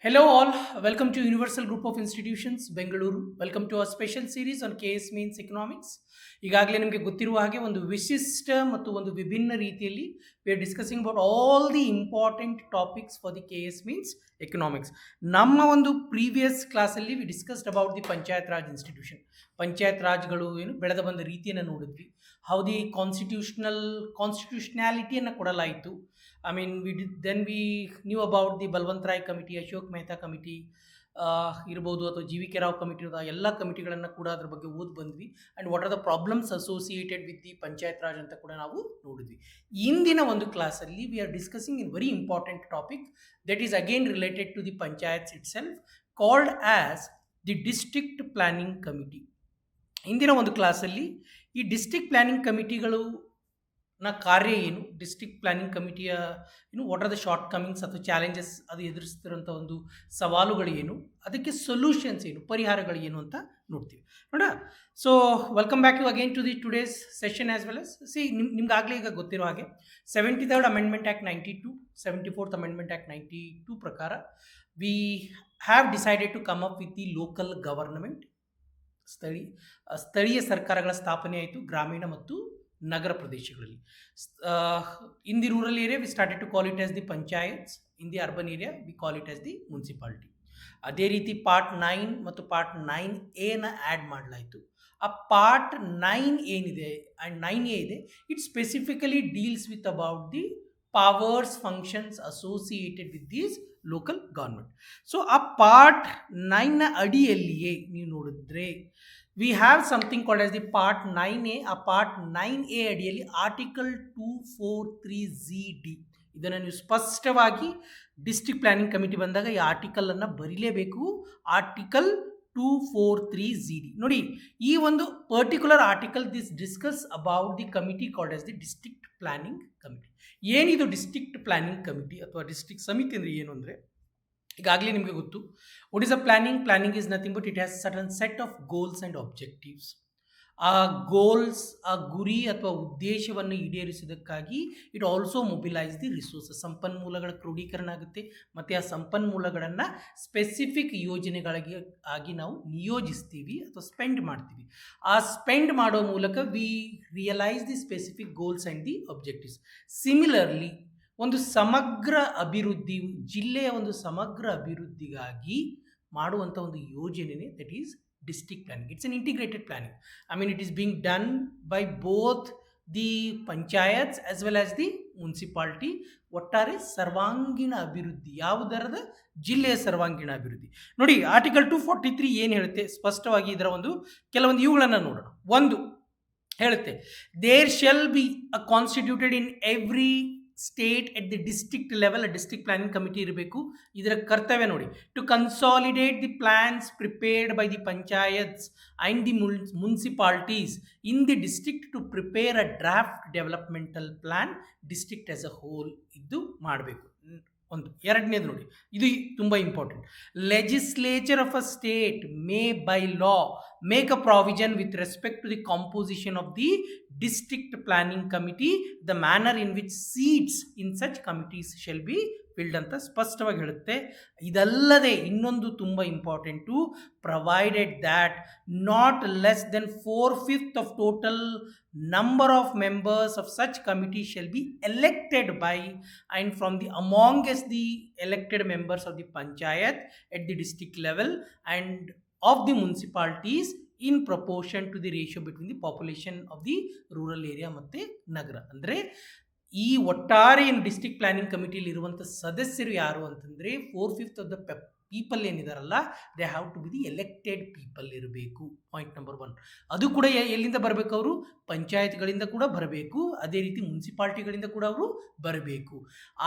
Hello, all. Welcome to Universal Group of Institutions, Bengaluru. Welcome to our special series on KS Means Economics. ಈಗಾಗಲೇ ನಿಮಗೆ ಗೊತ್ತಿರುವ ಹಾಗೆ ಒಂದು ವಿಶಿಷ್ಟ ಮತ್ತು ಒಂದು ವಿಭಿನ್ನ ರೀತಿಯಲ್ಲಿ we are discussing about all the important topics for the KS Means Economics. ನಮ್ಮ ಒಂದು ಪ್ರೀವಿಯಸ್ ಕ್ಲಾಸಲ್ಲಿ we discussed about the panchayat raj institution. Panchayat ರಾಜ್ಗಳು ಏನು ಬೆಳೆದ ಬಂದ ರೀತಿಯನ್ನು ನೋಡಿದ್ವಿ. ಹೌ ದಿ ಕಾನ್ಸ್ಟಿಟ್ಯೂಷನಾಲಿಟಿಯನ್ನು ಕೊಡಲಾಯಿತು. I mean, we knew about the Balwant Rai committee, Ashok Mehta committee, ಇರ್ಬೋದು ಅಥವಾ G V K Rao committee ಇರೋದು ಎಲ್ಲ ಕಮಿಟಿಗಳನ್ನು ಕೂಡ ಅದ್ರ ಬಗ್ಗೆ ಓದಿ ಬಂದ್ವಿ. And what are the problems associated with the panchayat Raj ಅಂತ ಕೂಡ ನಾವು ನೋಡಿದ್ವಿ. ಇಂದಿನ ಒಂದು ಕ್ಲಾಸಲ್ಲಿ we are discussing in very important topic that is again related to the panchayats itself, called as the district planning committee. ಇಂದಿನ ಒಂದು ಕ್ಲಾಸಲ್ಲಿ ಈ ಡಿಸ್ಟ್ರಿಕ್ಟ್ ಪ್ಲಾನಿಂಗ್ ಕಮಿಟಿಗಳು ಕಾರ್ಯ ಏನು, ಡಿಸ್ಟ್ರಿಕ್ಟ್ ಪ್ಲಾನಿಂಗ್ ಕಮಿಟಿಯ what are the short comings ಅಥವಾ ಚಾಲೆಂಜಸ್, ಅದು ಎದುರಿಸ್ತಿರೋಂಥ ಒಂದು ಸವಾಲುಗಳು ಏನು, ಅದಕ್ಕೆ ಸೊಲ್ಯೂಷನ್ಸ್ ಏನು, ಪರಿಹಾರಗಳು ಏನು ಅಂತ ನೋಡ್ತೀವಿ ನೋಡ. So welcome back you again to the today's session as well as ನಿಮ್ಗಾಗಲೇ ಈಗ ಗೊತ್ತಿರೋ ಹಾಗೆ 73rd amendment act 92, 74th amendment act 92 ಪ್ರಕಾರ we have decided to come up with the local government. ಸ್ಥಳೀಯ ಸರ್ಕಾರಗಳ ಸ್ಥಾಪನೆ ಆಯಿತು ಗ್ರಾಮೀಣ ಮತ್ತು ನಗರ ಪ್ರದೇಶಗಳಲ್ಲಿ. In the rural area we started to call it as the panchayats, in the urban area we call it as the municipality. ಅದೇ ರೀತಿ ಪಾರ್ಟ್ 9 ಮತ್ತು ಪಾರ್ಟ್ 9A ಆ್ಯಡ್ ಮಾಡಲಾಯಿತು. ಆ ಪಾರ್ಟ್ 9 ಏನಿದೆ ಆ್ಯಂಡ್ 9A ಇದೆ, it specifically deals with about the powers functions associated with these local government. So ಆ part 9ನ ಅಡಿಯಲ್ಲಿಯೇ ನೀವು ನೋಡಿದ್ರೆ we have something called as the part 9A. ಆ ಪಾರ್ಟ್ 9A ಅಡಿಯಲ್ಲಿ article 243ZD, ಇದನ್ನು ನೀವು ಸ್ಪಷ್ಟವಾಗಿ ಡಿಸ್ಟ್ರಿಕ್ಟ್ ಪ್ಲಾನಿಂಗ್ ಕಮಿಟಿ ಬಂದಾಗ ಈ ಆರ್ಟಿಕಲನ್ನು ಬರೀಲೇಬೇಕು. ಆರ್ಟಿಕಲ್ 243ZD ನೋಡಿ, ಈ ಒಂದು particular article this discuss about the committee called as the district planning committee. ಏನಿದು ಡಿಸ್ಟ್ರಿಕ್ಟ್ ಪ್ಲಾನಿಂಗ್ ಕಮಿಟಿ ಅಥವಾ ಡಿಸ್ಟ್ರಿಕ್ಟ್ ಸಮಿತಿ ಅಂದರೆ ಏನು ಅಂದರೆ, ಈಗಾಗಲೇ ನಿಮಗೆ ಗೊತ್ತು, what is a planning. Planning is nothing but it has certain set of goals and objectives. ಆ ಗೋಲ್ಸ್, ಆ ಗುರಿ ಅಥವಾ ಉದ್ದೇಶವನ್ನು ಈಡೇರಿಸುವುದಕ್ಕಾಗಿ it also mobilise the resources, ಸಂಪನ್ಮೂಲಗಳ ಕ್ರೋಢೀಕರಣ ಆಗುತ್ತೆ ಮತ್ತು ಆ ಸಂಪನ್ಮೂಲಗಳನ್ನು ಸ್ಪೆಸಿಫಿಕ್ ಯೋಜನೆಗಳಿಗೆ ಆಗಿ ನಾವು ನಿಯೋಜಿಸ್ತೀವಿ ಅಥವಾ ಸ್ಪೆಂಡ್ ಮಾಡ್ತೀವಿ. ಆ ಸ್ಪೆಂಡ್ ಮಾಡೋ ಮೂಲಕ we realise the specific goals and the objectives. Similarly ಒಂದು ಸಮಗ್ರ ಅಭಿವೃದ್ಧಿ, ಜಿಲ್ಲೆಯ ಒಂದು ಸಮಗ್ರ ಅಭಿವೃದ್ಧಿಗಾಗಿ ಮಾಡುವಂಥ ಒಂದು ಯೋಜನೆಯೇ that is district planning. It's an integrated planning. I mean, it is being done by both the panchayats as well as the municipality. ಒಟ್ಟಾರೆ ಸರ್ವಾಂಗೀಣ ಅಭಿವೃದ್ಧಿ, ಯಾವುದರದ ಜಿಲ್ಲೆಯ ಸರ್ವಾಂಗೀಣ ಅಭಿವೃದ್ಧಿ. ನೋಡಿ, ಆರ್ಟಿಕಲ್ 243 ಏನು ಹೇಳುತ್ತೆ ಸ್ಪಷ್ಟವಾಗಿ, ಇದರ ಒಂದು ಕೆಲವೊಂದು ಇವುಗಳನ್ನು ನೋಡೋಣ. ಒಂದು ಹೇಳುತ್ತೆ, there shall be a constituted in every state at the district level district planning committee ಇರಬೇಕು. ಇದರ ಕರ್ತವ್ಯ ನೋಡಿ, to consolidate the plans prepared by the panchayats and the municipalities in the district to prepare a draft developmental plan district as a whole. ಇದು ಮಾಡಬೇಕು. ಒಂದು ಎರಡನೇದು ನೋಡಿ, ಇದು ತುಂಬ important. Legislature of a state may by law make a provision with respect to the composition of the district planning committee, the manner in which seats in such committees shall be filled ಅಂತ ಸ್ಪಷ್ಟವಾಗಿ ಹೇಳುತ್ತೆ. ಇದಲ್ಲದೆ ಇನ್ನೊಂದು ತುಂಬ important, provided that not less than 4/5 of total number of members of such committee shall be elected by and from the amongst the elected members of the panchayat at the district level and of the municipalities in proportion to the ratio between the population of the rural area ಮತ್ತು ನಗರ. ಅಂದರೆ ಈ ಒಟ್ಟಾರೆ ಏನು district planning ಕಮಿಟಿಯಲ್ಲಿ ಇರುವಂಥ ಸದಸ್ಯರು ಯಾರು ಅಂತಂದರೆ 4/5 of the people ಏನಿದಾರಲ್ಲ, they have to be the elected people ಇರಬೇಕು. Point number 1. ಅದು ಕೂಡ ಎಲ್ಲಿಂದ ಬರಬೇಕು? ಅವರು ಪಂಚಾಯತ್ಗಳಿಂದ ಕೂಡ ಬರಬೇಕು, ಅದೇ ರೀತಿ ಮುನ್ಸಿಪಾಲ್ಟಿಗಳಿಂದ ಕೂಡ ಅವರು ಬರಬೇಕು.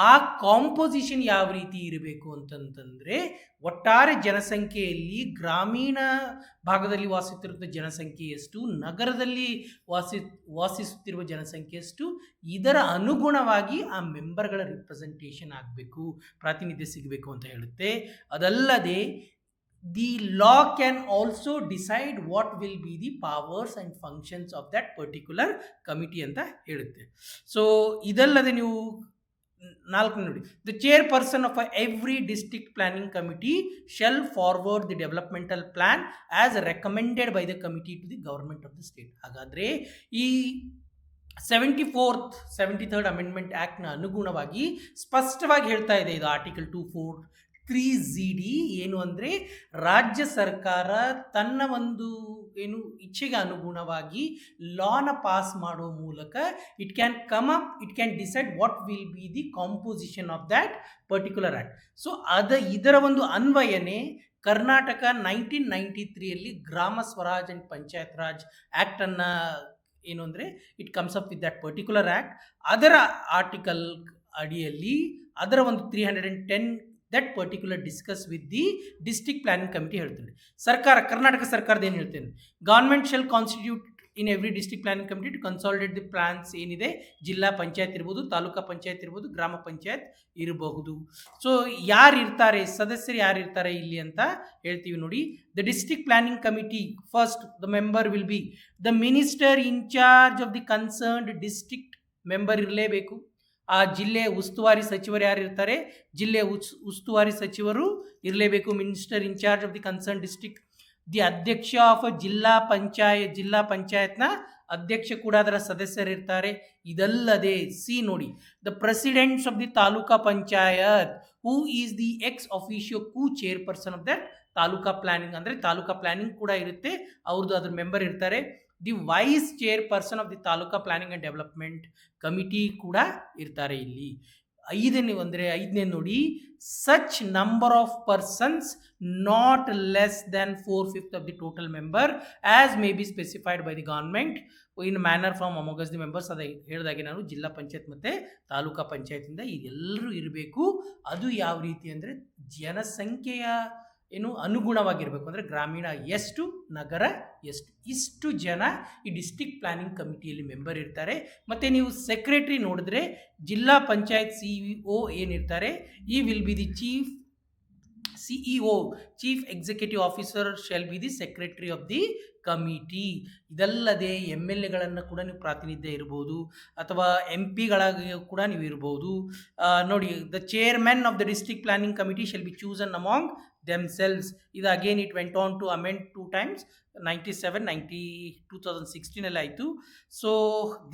ಆ ಕಾಂಪೋಸಿಷನ್ ಯಾವ ರೀತಿ ಇರಬೇಕು ಅಂತಂತಂದರೆ, ಒಟ್ಟಾರೆ ಜನಸಂಖ್ಯೆಯಲ್ಲಿ ಗ್ರಾಮೀಣ ಭಾಗದಲ್ಲಿ ವಾಸಿಸುತ್ತಿರುವ ಜನಸಂಖ್ಯೆ ಎಷ್ಟು, ನಗರದಲ್ಲಿ ವಾಸಿಸುತ್ತಿರುವ ಜನಸಂಖ್ಯೆ ಎಷ್ಟು, ಇದರ ಅನುಗುಣವಾಗಿ ಆ ಮೆಂಬರ್ಗಳ ರಿಪ್ರೆಸೆಂಟೇಷನ್ ಆಗಬೇಕು, ಪ್ರಾತಿನಿಧ್ಯ ಸಿಗಬೇಕು ಅಂತ ಹೇಳುತ್ತೆ. ಅದಲ್ಲದೆ the law can also decide what will be the powers and functions of that particular committee ಅಂತ ಹೇಳುತ್ತೆ. ಸೊ ಇದಲ್ಲದೆ ನೀವು ನಾಲ್ಕನೇ ನೋಡಿ, the chairperson of every district planning committee shall forward the developmental plan as recommended by the committee to the government of the state. ಹಾಗಾದರೆ ಈ 73rd amendment ಆ್ಯಕ್ಟ್ನ ಅನುಗುಣವಾಗಿ ಸ್ಪಷ್ಟವಾಗಿ ಹೇಳ್ತಾ ಇದೆ ಇದು ಆರ್ಟಿಕಲ್ 243(ZD) ಏನು ಅಂದರೆ ರಾಜ್ಯ ಸರ್ಕಾರ ತನ್ನ ಒಂದು ಏನು ಇಚ್ಛೆಗೆ ಅನುಗುಣವಾಗಿ ಲಾನ ಪಾಸ್ ಮಾಡೋ ಮೂಲಕ it can decide what will be the composition of that particular act. So ಇದರ ಒಂದು ಅನ್ವಯನೇ ಕರ್ನಾಟಕ 1993ಯಲ್ಲಿ ಗ್ರಾಮ ಸ್ವರಾಜ್ ಆ್ಯಂಡ್ ಪಂಚಾಯತ್ ರಾಜ್ ಆ್ಯಕ್ಟನ್ನು ಏನು ಅಂದರೆ it comes up with that particular act. ಅದರ ಆರ್ಟಿಕಲ್ ಅಡಿಯಲ್ಲಿ ಅದರ ಒಂದು 310 that particular discuss with the district planning committee ಹೇಳ್ತಾರೆ. ಕರ್ನಾಟಕ ಸರ್ಕಾರದ ಏನು ಹೇಳ್ತೇನೆ, government shall constitute in every district planning committee to consolidate the plans ಏನಿದೆ, ಜಿಲ್ಲಾ ಪಂಚಾಯತ್ ಇರ್ಬೋದು, ತಾಲೂಕಾ ಪಂಚಾಯತ್ ಇರ್ಬೋದು, ಗ್ರಾಮ ಪಂಚಾಯತ್ ಇರಬಹುದು. ಸೊ ಯಾರಿರ್ತಾರೆ, ಸದಸ್ಯರು ಯಾರಿರ್ತಾರೆ ಇಲ್ಲಿ ಅಂತ ಹೇಳ್ತೀವಿ ನೋಡಿ. The district planning committee first the member will be the minister in charge of the concerned district. Member ಇರಲೇಬೇಕು. ಆ ಜಿಲ್ಲೆ ಉಸ್ತುವಾರಿ ಸಚಿವರು ಯಾರಿರ್ತಾರೆ, ಜಿಲ್ಲೆ ಉಸ್ತುವಾರಿ ಸಚಿವರು ಇರಲೇಬೇಕು, minister in charge of the concern district. The ಅಧ್ಯಕ್ಷ ಆಫ್ ಜಿಲ್ಲಾ ಪಂಚಾಯತ್ನ ಅಧ್ಯಕ್ಷ ಕೂಡ ಅದರ ಸದಸ್ಯರಿರ್ತಾರೆ. ಇದಲ್ಲದೆ ನೋಡಿ, the presidents of the taluka panchayat who is the ex officio chairperson of that taluka planning, ಅಂದರೆ ತಾಲೂಕಾ ಪ್ಲಾನಿಂಗ್ ಕೂಡ ಇರುತ್ತೆ, ಅವ್ರದ್ದು ಅದ್ರ ಮೆಂಬರ್ ಇರ್ತಾರೆ. The vice chairperson of the taluka planning and development committee ಕೂಡ ಇರ್ತಾರೆ ಇಲ್ಲಿ. ಐದನೇ ನೋಡಿ, such number of persons not less than 4/5 of the total member as may be specified by the government in manner from amongst the members. ಅದೇ ಹೇಳಿದಾಗೆ ನಾನು ಜಿಲ್ಲಾ ಪಂಚಾಯತ್ ಮತ್ತು ತಾಲೂಕಾ ಪಂಚಾಯತಿಂದ ಎಲ್ಲರೂ ಇರಬೇಕು. ಅದು ಯಾವ ರೀತಿ ಅಂದರೆ ಜನಸಂಖ್ಯೆಯ ಏನು ಅನುಗುಣವಾಗಿರಬೇಕು, ಅಂದರೆ ಗ್ರಾಮೀಣ ಎಷ್ಟು, ನಗರ ಎಷ್ಟು, ಇಷ್ಟು ಜನ ಈ ಡಿಸ್ಟ್ರಿಕ್ಟ್ ಪ್ಲಾನಿಂಗ್ ಕಮಿಟಿಯಲ್ಲಿ ಮೆಂಬರ್ ಇರ್ತಾರೆ. ಮತ್ತು ನೀವು ಸೆಕ್ರೆಟ್ರಿ ನೋಡಿದ್ರೆ ಜಿಲ್ಲಾ ಪಂಚಾಯತ್ CEO ಏನಿರ್ತಾರೆ, ಈ will be the CEO chief executive officer shall be the secretary of the committee. ಇದಲ್ಲದೆ MLAಗಳನ್ನು ಕೂಡ ನೀವು ಪ್ರಾತಿನಿಧ್ಯ ಇರ್ಬೋದು, ಅಥವಾ MP ಕೂಡ ನೀವು ಇರ್ಬೋದು. ನೋಡಿ, the chairman of the district planning committee shall be chosen among themselves. ಇದು again it went on to amend 2 times, 2016 ಅಲ್ಲಿ ಆಯಿತು. So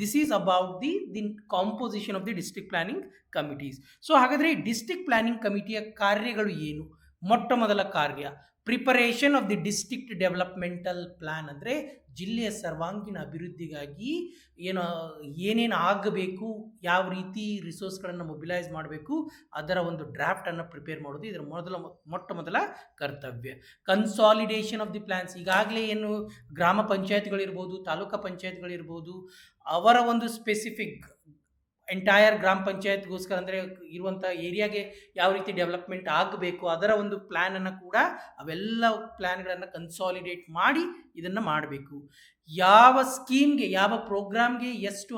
this is about the composition of the district planning committees. So ಹಾಗಾದರೆ district planning ಕಮಿಟಿಯ ಕಾರ್ಯಗಳು ಏನು? ಮೊಟ್ಟ ಮೊದಲ ಕಾರ್ಯ preparation of the district developmental plan, ಅಂದರೆ ಜಿಲ್ಲೆಯ ಸರ್ವಾಂಗೀಣ ಅಭಿವೃದ್ಧಿಗಾಗಿ ಏನೇನು ಆಗಬೇಕು, ಯಾವ ರೀತಿ ರಿಸೋರ್ಸ್ಗಳನ್ನು ಮೊಬಿಲೈಸ್ ಮಾಡಬೇಕು, ಅದರ ಒಂದು ಡ್ರಾಫ್ಟನ್ನು ಪ್ರಿಪೇರ್ ಮಾಡೋದು ಇದರ ಮೊಟ್ಟ ಮೊದಲ ಕರ್ತವ್ಯ. ಕನ್ಸಾಲಿಡೇಷನ್ ಆಫ್ ದಿ ಪ್ಲಾನ್ಸ್, ಈಗಾಗಲೇ ಏನು ಗ್ರಾಮ ಪಂಚಾಯತ್ಗಳಿರ್ಬೋದು, ತಾಲೂಕಾ ಪಂಚಾಯತ್ಗಳಿರ್ಬೋದು, ಅವರ ಒಂದು ಸ್ಪೆಸಿಫಿಕ್ ಎಂಟೈರ್ ಗ್ರಾಮ ಪಂಚಾಯತ್ಗೋಸ್ಕರ, ಅಂದರೆ ಇರುವಂಥ ಏರಿಯಾಗೆ ಯಾವ ರೀತಿ ಡೆವಲಪ್ಮೆಂಟ್ ಆಗಬೇಕು ಅದರ ಒಂದು ಪ್ಲ್ಯಾನನ್ನು ಕೂಡ ಅವೆಲ್ಲ ಪ್ಲ್ಯಾನ್ಗಳನ್ನು ಕನ್ಸಾಲಿಡೇಟ್ ಮಾಡಿ ಇದನ್ನು ಮಾಡಬೇಕು. ಯಾವ ಸ್ಕೀಮ್ಗೆ, ಯಾವ ಪ್ರೋಗ್ರಾಮ್ಗೆ ಎಷ್ಟು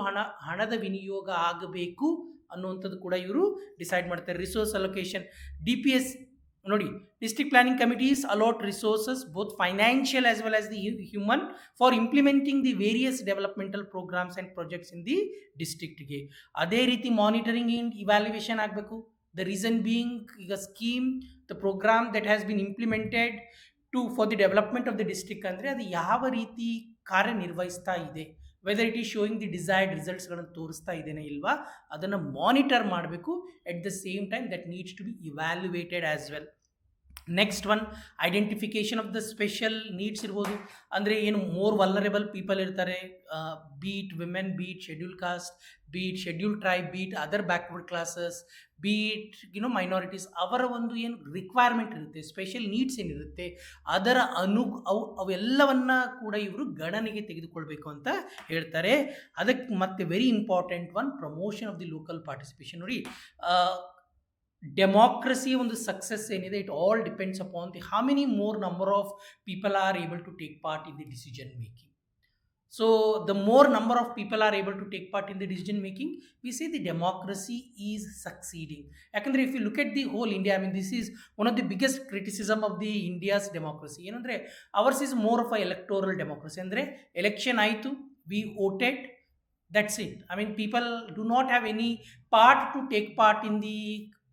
ಹಣದ ವಿನಿಯೋಗ ಆಗಬೇಕು ಅನ್ನುವಂಥದ್ದು ಕೂಡ ಇವರು ಡಿಸೈಡ್ ಮಾಡ್ತಾರೆ. ರಿಸೋರ್ಸ್ ಅಲೋಕೇಶನ್, DPS ನೋಡಿ, district planning committees allot resources both financial as well as the human for implementing the various developmental programmes and projects in the ಡಿಸ್ಟ್ರಿಕ್ಟ್ಗೆ. ಅದೇ ರೀತಿ ಮಾನಿಟರಿಂಗ್ ಆ್ಯಂಡ್ ಇವ್ಯಾಲ್ಯುಯೇಷನ್ ಆಗಬೇಕು. ದ ರೀಸನ್ ಬೀಯಿಂಗ್, ಈಗ scheme, the programme that has been implemented for the development of the district, ಅಂದರೆ ಅದು ಯಾವ ರೀತಿ ಕಾರ್ಯನಿರ್ವಹಿಸ್ತಾ ಇದೆ, whether it is showing the desired ರಿಸಲ್ಟ್ಸ್ಗಳನ್ನು ತೋರಿಸ್ತಾ ಇದ್ದೇನೆ ಇಲ್ವಾ, ಅದನ್ನು ಮಾನಿಟರ್ ಮಾಡಬೇಕು. At the same time that needs to be evaluated as well. Next one, identification of the special needs ಇರ್ಬೋದು, ಅಂದರೆ ಏನು ಮೋರ್ ವಲ್ನರೇಬಲ್ ಪೀಪಲ್ ಇರ್ತಾರೆ, be it women, be it schedule caste, be it schedule tribe, be it other backward classes, be it minorities, ಅವರ ಒಂದು ಏನು requirement ಇರುತ್ತೆ, special needs ಏನಿರುತ್ತೆ, ಅದರ ಅವೆಲ್ಲವನ್ನು ಕೂಡ ಇವರು ಗಣನೆಗೆ ತೆಗೆದುಕೊಳ್ಬೇಕು ಅಂತ ಹೇಳ್ತಾರೆ. ಅದಕ್ಕೆ ಮತ್ತೆ very important one, promotion of the local participation. ನೋಡಿ, ಡೆಮಾಕ್ರಸಿ ಒಂದು ಸಕ್ಸಸ್ ಏನಿದೆ, it all depends upon the how many more number of people are able to take part in the decision making. So the more number of people are able to take part in the decision making, we say the democracy is succeeding. Yakandre if you look at the whole India, I mean this is one of the biggest criticism of the India's democracy. ಏನಂದ್ರೆ ours is more of a electoral democracy. ಅಂದರೆ election ಆಯಿತು, we voted, that's it. I mean people do not have any part two take part in the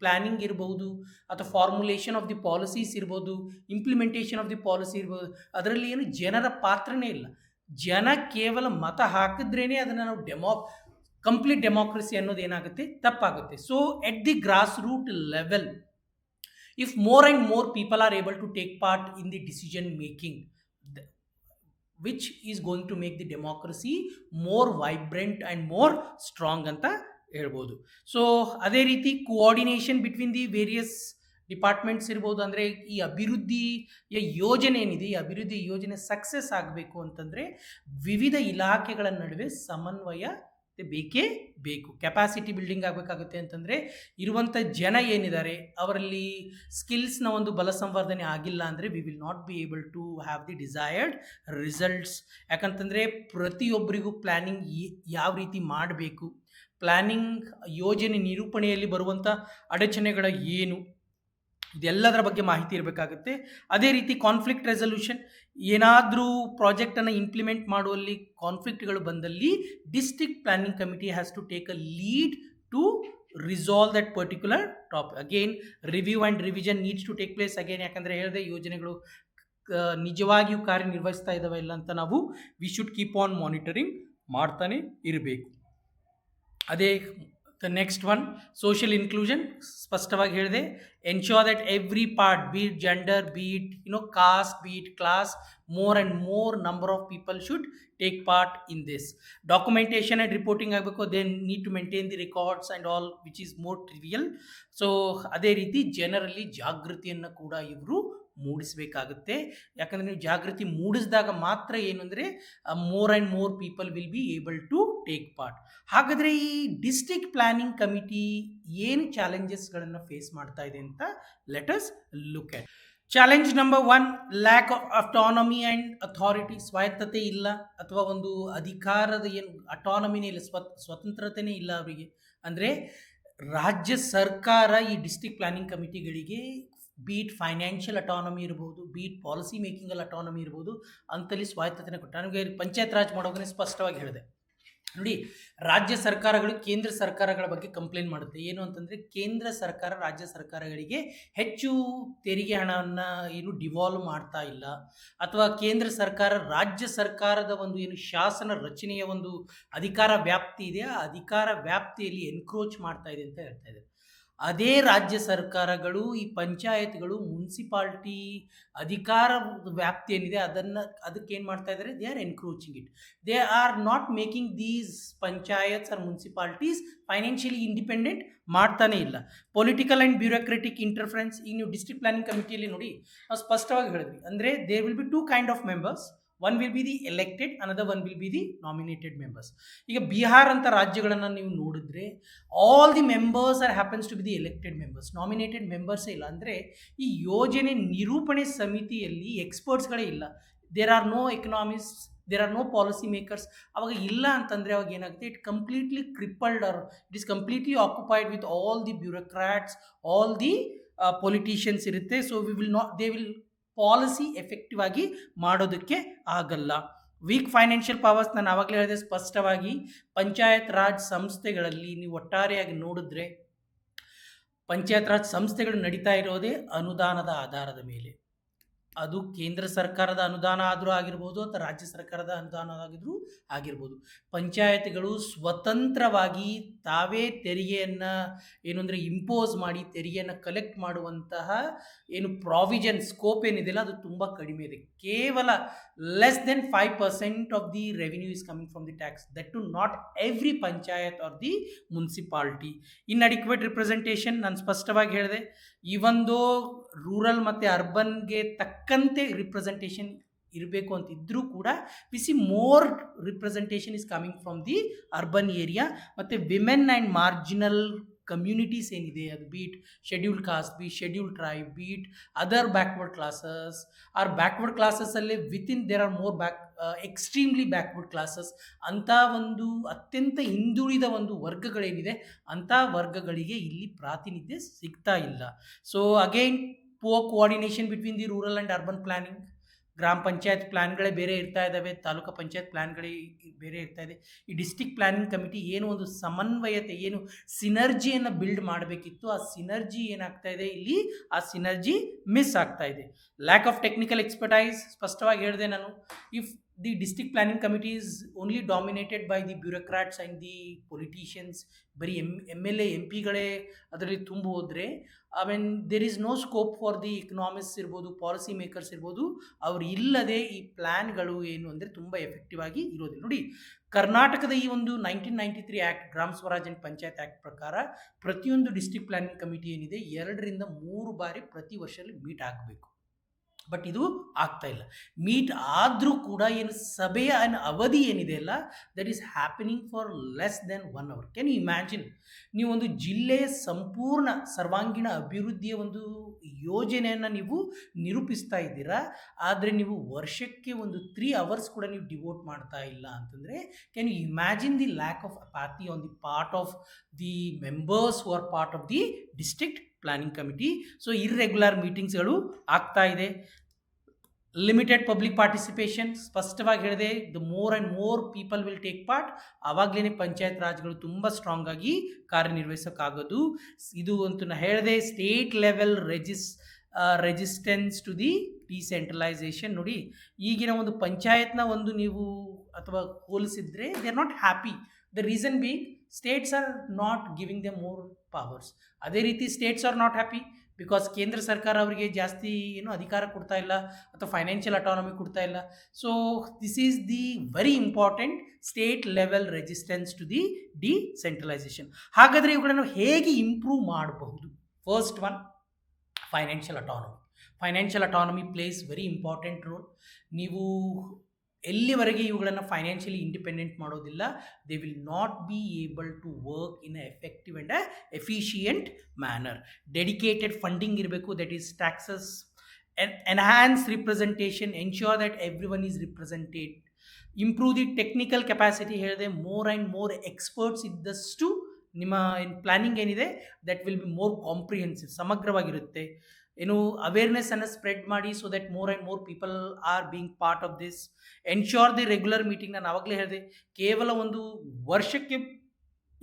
planning ಇರ್ಬೋದು, ಅಥವಾ formulation of the policies ಇರ್ಬೋದು, implementation of the policy ಇರ್ಬೋದು. ಅದರಲ್ಲಿ ಏನು ಜನರ ಪಾತ್ರನೇ ಇಲ್ಲ. ಜನ ಕೇವಲ ಮತ ಹಾಕಿದ್ರೇ ಅದನ್ನು ನಾವು ಕಂಪ್ಲೀಟ್ ಡೆಮೋಕ್ರಸಿ ಅನ್ನೋದು ಏನಾಗುತ್ತೆ, ತಪ್ಪಾಗುತ್ತೆ. So at the grass root level, if more and more people are able to take part in the decision making, which is going to make the democracy more vibrant and more strong ಅಂತ ಹೇಳ್ಬೋದು. So ಅದೇ ರೀತಿ coordination between the various departments ಇರ್ಬೋದು. ಅಂದರೆ ಈ ಅಭಿವೃದ್ಧಿಯ ಯೋಜನೆ ಏನಿದೆ, ಈ ಅಭಿವೃದ್ಧಿ ಯೋಜನೆ ಸಕ್ಸಸ್ ಆಗಬೇಕು ಅಂತಂದರೆ ವಿವಿಧ ಇಲಾಖೆಗಳ ನಡುವೆ ಸಮನ್ವಯ ಬೇಕೇ ಬೇಕು. ಕೆಪಾಸಿಟಿ ಬಿಲ್ಡಿಂಗ್ ಆಗಬೇಕಾಗುತ್ತೆ ಅಂತಂದರೆ ಇರುವಂಥ ಜನ ಏನಿದ್ದಾರೆ ಅವರಲ್ಲಿ ಸ್ಕಿಲ್ಸ್ನ ಒಂದು ಬಲ ಸಂವರ್ಧನೆ ಆಗಿಲ್ಲ ಅಂದರೆ we will not be able to have the desired results. ಯಾಕಂತಂದರೆ ಪ್ರತಿಯೊಬ್ಬರಿಗೂ ಪ್ಲ್ಯಾನಿಂಗ್ ಯಾವ ರೀತಿ ಮಾಡಬೇಕು, ಪ್ಲ್ಯಾನಿಂಗ್ ಯೋಜನೆ ನಿರೂಪಣೆಯಲ್ಲಿ ಬರುವಂಥ ಅಡಚಣೆಗಳ ಏನು, ಇದೆಲ್ಲದರ ಬಗ್ಗೆ ಮಾಹಿತಿ ಇರಬೇಕಾಗುತ್ತೆ. ಅದೇ ರೀತಿ ಕಾನ್ಫ್ಲಿಕ್ಟ್ ರೆಸಲ್ಯೂಷನ್, ಏನಾದರೂ ಪ್ರಾಜೆಕ್ಟನ್ನು ಇಂಪ್ಲಿಮೆಂಟ್ ಮಾಡುವಲ್ಲಿ ಕಾನ್ಫ್ಲಿಕ್ಟ್ಗಳು ಬಂದಲ್ಲಿ district planning committee has to take a lead to resolve that particular topic. Again review and revision needs to take place again. ಯಾಕಂದರೆ ಹೇಳಿದೆ ಯೋಜನೆಗಳು ನಿಜವಾಗಿಯೂ ಕಾರ್ಯನಿರ್ವಹಿಸ್ತಾ ಇದ್ದಾವೆ ಇಲ್ಲ ಅಂತ ನಾವು we should keep on monitoring ಮಾಡ್ತಾನೆ ಇರಬೇಕು. ಅದೇ the next one social inclusion. ಸ್ಪಷ್ಟವಾಗಿ ಹೇಳಿದೆ, ensure that every part, be it gender, be it caste, be it class, more and more number of people should take part in this. Documentation and reporting ಆಗಬೇಕು. they need to maintain the records and all, which is more trivial. So ಅದೇ ರೀತಿ ಜನರಲ್ಲಿ ಜಾಗೃತಿಯನ್ನು ಕೂಡ ಇವರು ಮೂಡಿಸಬೇಕಾಗುತ್ತೆ. ಯಾಕಂದರೆ ನೀವು ಜಾಗೃತಿ ಮೂಡಿಸಿದಾಗ ಮಾತ್ರ ಏನು ಅಂದರೆ more and more people will be able to take part. ಹಾಗಾದರೆ ಈ ಡಿಸ್ಟ್ರಿಕ್ಟ್ ಪ್ಲಾನಿಂಗ್ ಕಮಿಟಿ ಏನು ಚಾಲೆಂಜಸ್ಗಳನ್ನು ಫೇಸ್ ಮಾಡ್ತಾ ಇದೆ ಅಂತ let us look at. Challenge number 1, lack of autonomy and authority. ಸ್ವಾಯತ್ತತೆ ಇಲ್ಲ, ಅಥವಾ ಒಂದು ಅಧಿಕಾರದ ಏನು ಅಟಾನಮಿನೇ ಇಲ್ಲ, ಸ್ವತಂತ್ರತೆಯೇ ಇಲ್ಲ ಅವರಿಗೆ. ಅಂದರೆ ರಾಜ್ಯ ಸರ್ಕಾರ ಈ ಡಿಸ್ಟ್ರಿಕ್ಟ್ ಪ್ಲಾನಿಂಗ್ ಕಮಿಟಿಗಳಿಗೆ ಬೀಟ್ ಫೈನಾನ್ಷಿಯಲ್ ಅಟಾನಮಿ ಇರ್ಬೋದು, ಬೀಟ್ ಪಾಲಿಸಿ ಮೇಕಿಂಗಲ್ಲಿ ಅಟಾನಮಿ ಇರ್ಬೋದು, ಅಂತಲ್ಲಿ ಸ್ವಾಯತ್ತತೆನ ಕೊಟ್ಟ. ನನಗೆ ಪಂಚಾಯತ್ ರಾಜ್ ಮಾಡೋಗನೇ ಸ್ಪಷ್ಟವಾಗಿ ಹೇಳಿದೆ ನೋಡಿ, ರಾಜ್ಯ ಸರ್ಕಾರಗಳು ಕೇಂದ್ರ ಸರ್ಕಾರಗಳ ಬಗ್ಗೆ ಕಂಪ್ಲೇಂಟ್ ಮಾಡುತ್ತೆ. ಏನು ಅಂತಂದರೆ ಕೇಂದ್ರ ಸರ್ಕಾರ ರಾಜ್ಯ ಸರ್ಕಾರಗಳಿಗೆ ಹೆಚ್ಚು ತೆರಿಗೆ ಹಣವನ್ನು ಏನು ಡಿವಾಲ್ವ್ ಮಾಡ್ತಾ ಇಲ್ಲ, ಅಥವಾ ಕೇಂದ್ರ ಸರ್ಕಾರ ರಾಜ್ಯ ಸರ್ಕಾರದ ಒಂದು ಏನು ಶಾಸನ ರಚನೆಯ ಒಂದು ಅಧಿಕಾರ ವ್ಯಾಪ್ತಿ ಇದೆ, ಆ ಅಧಿಕಾರ ವ್ಯಾಪ್ತಿಯಲ್ಲಿ ಎನ್ಕ್ರೋಚ್ ಮಾಡ್ತಾ ಇದೆ ಅಂತ ಹೇಳ್ತಾ ಇದೆ. ಅದೇ ರಾಜ್ಯ ಸರ್ಕಾರಗಳು ಈ ಪಂಚಾಯತ್ಗಳು ಮುನ್ಸಿಪಾಲ್ಟಿ ಅಧಿಕಾರ ವ್ಯಾಪ್ತಿ ಏನಿದೆ ಅದಕ್ಕೆ ಏನು ಮಾಡ್ತಾ ಇದ್ದಾರೆ, they are encroaching it. They are not making these panchayats or municipalities financially independent ಮಾಡ್ತಾನೆ ಇಲ್ಲ. Political and bureaucratic interference. ಈಗ ನೀವು ಡಿಸ್ಟ್ರಿಕ್ಟ್ ಪ್ಲಾನಿಂಗ್ ಕಮಿಟಿಯಲ್ಲಿ ನೋಡಿ, ನಾವು ಸ್ಪಷ್ಟವಾಗಿ ಹೇಳಿದ್ವಿ, ಅಂದರೆ there will be 2 kind of members. One will be the elected, another one will be the nominated members. ಈಗ ಬಿಹಾರ್ ಅಂತ ರಾಜ್ಯಗಳನ್ನು ನೀವು ನೋಡಿದ್ರೆ all the members are happens to be the elected members, nominated ಮೆಂಬರ್ಸೇ ಇಲ್ಲ. ಅಂದರೆ ಈ ಯೋಜನೆ ನಿರೂಪಣೆ ಸಮಿತಿಯಲ್ಲಿ ಎಕ್ಸ್ಪರ್ಟ್ಸ್ಗಳೇ ಇಲ್ಲ. There are no economists, there are no policy makers. ಅವಾಗ ಇಲ್ಲ ಅಂತಂದರೆ ಅವಾಗ ಏನಾಗುತ್ತೆ, it completely crippled or it is completely occupied with all the bureaucrats, all the politicians ಇರುತ್ತೆ. So they will policy effective ಆಗಿ ಮಾಡೋದಕ್ಕೆ ಆಗಲ್ಲ. ವೀಕ್ ಫೈನಾನ್ಷಿಯಲ್ ಪವರ್ಸ್, ನಾನು ಆವಾಗಲೇ ಹೇಳಿದೆ ಸ್ಪಷ್ಟವಾಗಿ, ಪಂಚಾಯತ್ ರಾಜ್ ಸಂಸ್ಥೆಗಳಲ್ಲಿ ನೀವು ಒಟ್ಟಾರೆಯಾಗಿ ನೋಡಿದ್ರೆ ಪಂಚಾಯತ್ ರಾಜ್ ಸಂಸ್ಥೆಗಳು ನಡೀತಾ ಇರೋದೇ ಅನುದಾನದ ಆಧಾರದ ಮೇಲೆ. ಅದು ಕೇಂದ್ರ ಸರ್ಕಾರದ ಅನುದಾನ ಆದರೂ ಆಗಿರ್ಬೋದು, ಅಥವಾ ರಾಜ್ಯ ಸರ್ಕಾರದ ಅನುದಾನ ಆಗಿರ್ಬೋದು. ಪಂಚಾಯತ್ಗಳು ಸ್ವತಂತ್ರವಾಗಿ ತಾವೇ ತೆರಿಗೆಯನ್ನು ಏನು ಅಂದರೆ ಇಂಪೋಸ್ ಮಾಡಿ ತೆರಿಗೆಯನ್ನು ಕಲೆಕ್ಟ್ ಮಾಡುವಂತಹ ಏನು ಪ್ರಾವಿಷನ್ ಸ್ಕೋಪ್ ಏನಿದೆಯಲ್ಲ ಅದು ತುಂಬ ಕಡಿಮೆ ಇದೆ. ಕೇವಲ less than 5% of the revenue is coming from the tax, that to not every panchayat or the municipality. Inadequate representation, ನಾನು ಸ್ಪಷ್ಟವಾಗಿ ಹೇಳಿದೆ, ಇವೊಂದು ರೂರಲ್ ಮತ್ತು ಅರ್ಬನ್ಗೆ ತಕ್ಕಂತೆ ರಿಪ್ರೆಸೆಂಟೇಷನ್ ಇರಬೇಕು ಅಂತ ಇದ್ದರೂ ಕೂಡ we see more representation is coming from the urban area. ಮತ್ತು ವಿಮೆನ್ ಆ್ಯಂಡ್ ಮಾರ್ಜಿನಲ್ ಕಮ್ಯುನಿಟೀಸ್ ಏನಿದೆ, ಅದು be it scheduled caste, be scheduled tribe, be it other backward classes or backward ಕ್ಲಾಸಸ್ಸಲ್ಲೇ within there are more extremely backward classes, ಅಂಥ ಒಂದು ಅತ್ಯಂತ ಹಿಂದುಳಿದ ಒಂದು ವರ್ಗಗಳೇನಿದೆ ಅಂಥ ವರ್ಗಗಳಿಗೆ ಇಲ್ಲಿ ಪ್ರಾತಿನಿಧ್ಯ ಸಿಗ್ತಾ ಇಲ್ಲ. So again poor coordination between the rural and urban planning, ಗ್ರಾಮ ಪಂಚಾಯತ್ ಪ್ಲ್ಯಾನ್ಗಳೇ ಬೇರೆ ಇರ್ತಾ ಇದ್ದಾವೆ, ತಾಲೂಕು ಪಂಚಾಯತ್ ಪ್ಲ್ಯಾನ್ಗಳೇ ಬೇರೆ ಇರ್ತಾ ಇದೆ. ಈ ಡಿಸ್ಟ್ರಿಕ್ಟ್ ಪ್ಲ್ಯಾನಿಂಗ್ ಕಮಿಟಿ ಏನು ಒಂದು ಸಮನ್ವಯತೆ, ಏನು ಸಿನರ್ಜಿಯನ್ನು ಬಿಲ್ಡ್ ಮಾಡಬೇಕಿತ್ತು, ಆ ಸಿನರ್ಜಿ ಏನಾಗ್ತಾ ಇದೆ ಇಲ್ಲಿ, ಆ ಸಿನರ್ಜಿ ಮಿಸ್ ಆಗ್ತಾ ಇದೆ. ಲ್ಯಾಕ್ ಆಫ್ ಟೆಕ್ನಿಕಲ್ ಎಕ್ಸ್ಪರ್ಟೈಸ್, ಸ್ಪಷ್ಟವಾಗಿ ಹೇಳಿದೆ ನಾನು. If the district planning committee is only dominated by the bureaucrats and the politicians, ಬರೀ ಎಮ್ ಎಲ್ ಎಂ ಪಿಗಳೇ ಅದರಲ್ಲಿ ತುಂಬಿ ಹೋದರೆ, I mean there is no scope for the economics ಇರ್ಬೋದು, ಪಾಲಿಸಿ ಮೇಕರ್ಸ್ ಇರ್ಬೋದು, ಅವ್ರು ಇಲ್ಲದೆ ಈ ಪ್ಲ್ಯಾನ್ಗಳು ಏನು ಅಂದರೆ ತುಂಬ ಎಫೆಕ್ಟಿವ್ ಆಗಿ ಇರೋದಿಲ್ಲ. ನೋಡಿ, ಕರ್ನಾಟಕದ ಈ ಒಂದು 1993 ಆ್ಯಕ್ಟ್, ಗ್ರಾಮ ಸ್ವರಾಜ್ ಆ್ಯಂಡ್ ಪಂಚಾಯತ್ ಆ್ಯಕ್ಟ್ ಪ್ರಕಾರ ಪ್ರತಿಯೊಂದು ಡಿಸ್ಟ್ರಿಕ್ಟ್ ಪ್ಲ್ಯಾನಿಂಗ್ ಕಮಿಟಿ ಏನಿದೆ 2 ರಿಂದ 3 ಬಾರಿ ಪ್ರತಿ ವರ್ಷದಲ್ಲಿ ಮೀಟ್ ಆಗಬೇಕು. ಬಟ್ ಇದು ಆಗ್ತಾ ಇಲ್ಲ. ಮೀಟ್ ಆದರೂ ಕೂಡ ಏನು ಸಭೆಯ ಅವಧಿ ಏನಿದೆ ಅಲ್ಲ, that is happening for less than 1 hour. Can you imagine? ನೀವೊಂದು ಜಿಲ್ಲೆಯ ಸಂಪೂರ್ಣ ಸರ್ವಾಂಗೀಣ ಅಭಿವೃದ್ಧಿಯ ಒಂದು ಯೋಜನೆಯನ್ನು ನೀವು ನಿರೂಪಿಸ್ತಾ ಇದ್ದೀರಾ, ಆದರೆ ನೀವು ವರ್ಷಕ್ಕೆ ಒಂದು 3 hours ಕೂಡ ನೀವು ಡಿವೋಟ್ ಮಾಡ್ತಾ ಇಲ್ಲ ಅಂತಂದರೆ, can you imagine the lack of apathy on the part of the members who are part of the district planning committee. So irregular ಮೀಟಿಂಗ್ಸ್ಗಳು ಆಗ್ತಾ ಇದೆ. ಲಿಮಿಟೆಡ್ ಪಬ್ಲಿಕ್ ಪಾರ್ಟಿಸಿಪೇಷನ್, ಸ್ಪಷ್ಟವಾಗಿ ಹೇಳಿದೆ, the more and more people will take part, ಆವಾಗಲೇ ಪಂಚಾಯತ್ ರಾಜ್ಗಳು ತುಂಬ strong ಆಗಿ ಕಾರ್ಯನಿರ್ವಹಿಸೋಕ್ಕಾಗೋದು. ಇದು ಅಂತೂ ನಾನು ಹೇಳಿದೆ, state level resistance to the decentralisation. ನೋಡಿ, ಈಗಿನ ಒಂದು ಪಂಚಾಯತ್ನ ಒಂದು ನೀವು ಅಥವಾ ಹೋಲಿಸಿದ್ರೆ, they are not happy. The reason being states are not giving the more powers. ಅದೇ ರೀತಿ states are not happy because ಕೇಂದ್ರ ಸರ್ಕಾರ ಅವರಿಗೆ ಜಾಸ್ತಿ ಏನು ಅಧಿಕಾರ ಕೊಡ್ತಾ ಇಲ್ಲ ಅಥವಾ ಫೈನಾನ್ಷಿಯಲ್ ಅಟಾನಮಿ ಕೊಡ್ತಾ ಇಲ್ಲ. So this is the very important state level resistance to the decentralisation. ಹಾಗಾದರೆ ಇವುಗಳನ್ನು ಹೇಗೆ ಇಂಪ್ರೂವ್ ಮಾಡಬಹುದು? First one, financial autonomy. Financial autonomy plays very important role. ನೀವು ಎಲ್ಲಿವರೆಗೆ ಇವುಗಳನ್ನು ಫೈನಾನ್ಷಿಯಲಿ ಇಂಡಿಪೆಂಡೆಂಟ್ ಮಾಡೋದಿಲ್ಲ, they will not be able to work in a effective and efficient manner. Dedicated funding ಇರಬೇಕು, that is taxes, enhance representation, ensure that every one is represented. Improve the technical capacity. ಹೇಳಿದೆ, more and more experts ಇದ್ದಷ್ಟು ನಿಮ್ಮ planning ಏನಿದೆ that will be more comprehensive, ಸಮಗ್ರವಾಗಿರುತ್ತೆ. ಏನು ಅವೇರ್ನೆಸ್ಸನ್ನು spread ಮಾಡಿ, so that more and more people are being part of this. Ensure the regular meeting. ನಾನು ಆವಾಗಲೇ ಹೇಳಿದೆ, ಕೇವಲ ಒಂದು ವರ್ಷಕ್ಕೆ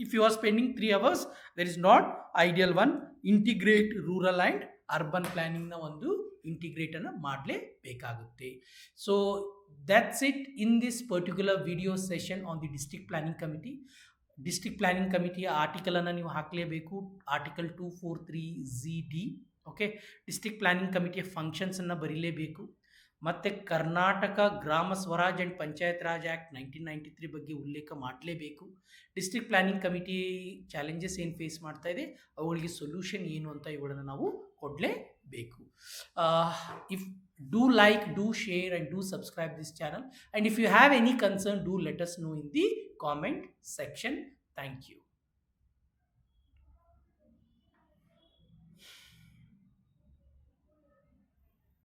if you are spending 3 hours, there is not ideal one. Integrate rural and urban ಪ್ಲ್ಯಾನಿಂಗ್ನ ಒಂದು ಇಂಟಿಗ್ರೇಟನ್ನು ಮಾಡಲೇಬೇಕಾಗುತ್ತೆ. So that's it in this particular video session on the district planning committee. District planning ಕಮಿಟಿಯ ಆರ್ಟಿಕಲನ್ನು ನೀವು ಹಾಕಲೇಬೇಕು, article 243ZD. Okay, district planning ಕಮಿಟಿಯ ಫಂಕ್ಷನ್ಸನ್ನು ಬರೀಲೇಬೇಕು. ಮತ್ತು ಕರ್ನಾಟಕ ಗ್ರಾಮ ಸ್ವರಾಜ್ ಆ್ಯಂಡ್ ಪಂಚಾಯತ್ ರಾಜ್ ಆ್ಯಕ್ಟ್ 1993 ಬಗ್ಗೆ ಉಲ್ಲೇಖ ಮಾಡಲೇಬೇಕು. ಡಿಸ್ಟ್ರಿಕ್ಟ್ ಪ್ಲಾನಿಂಗ್ ಕಮಿಟಿ ಚಾಲೆಂಜಸ್ ಏನು ಫೇಸ್ ಮಾಡ್ತಾ ಇದೆ, ಅವುಗಳಿಗೆ ಸೊಲ್ಯೂಷನ್ ಏನು ಅಂತ ಇವುಗಳನ್ನು ನಾವು ಕೊಡಲೇಬೇಕು. If do like, do share and do subscribe this channel, and if you have any concern, do let us know in the comment section. Thank you.